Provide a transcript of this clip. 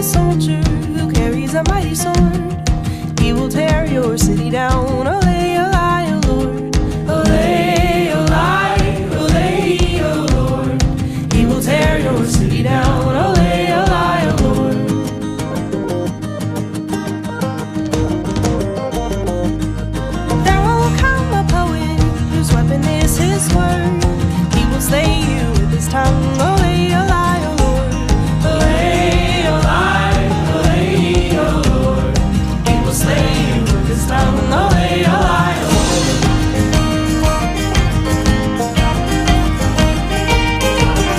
soldier who carries a mighty sword. He will tear your city down. Olay, olay, O Lord. Olay, olay, olay, O Lord. He will tear your city down.